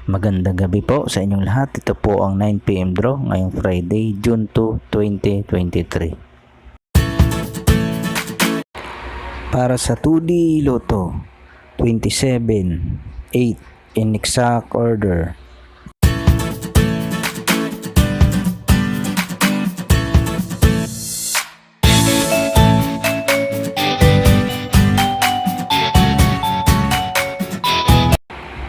Magandang gabi po sa inyong lahat. Ito po ang 9 PM draw ngayong Friday, June 2, 2023. Para sa 2D Lotto, 27, 8 in exact order.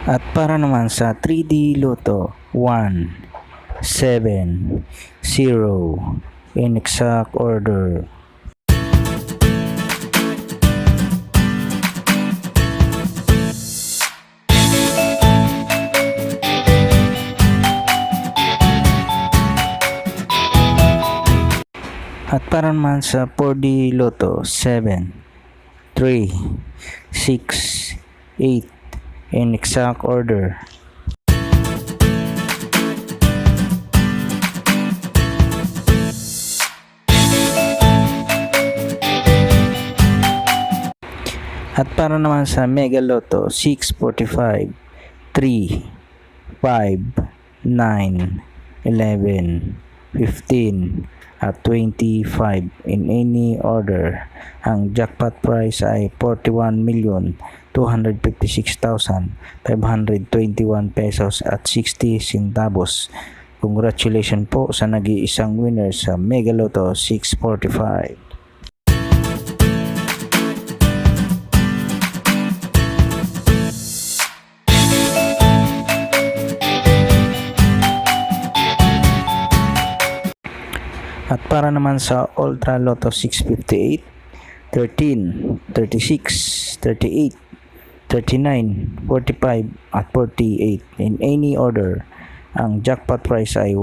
At para naman sa 3D Lotto, 1, 7, 0 in exact order. At para naman sa 4D Lotto, 7, 3, 6, 8 in exact order. At para naman sa Mega Lotto, 645, 3, 5, 9, 11, 15, at 25 in any order. Ang jackpot prize ay 41,256,521 pesos at 60 centavos. Congratulations po sa nag-iisang winner sa Mega Lotto 645. At para naman sa Ultra Lotto 658, 13, 36, 38, 39, 45 at 48 in any order. Ang jackpot prize ay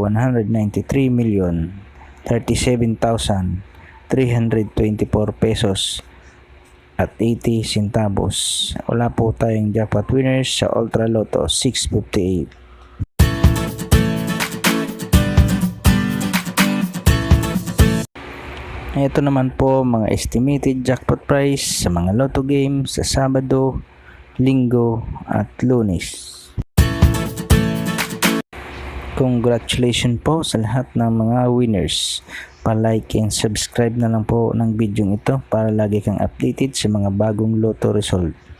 193,037,324 pesos at 80 centavos. Wala po tayong jackpot winners sa Ultra Lotto 658. Ito naman po mga estimated jackpot price sa mga lotto games sa Sabado, Linggo at Lunes. Congratulations po sa lahat ng mga winners. Pa-like and subscribe na lang po ng video ito para lagi kang updated sa mga bagong lotto result.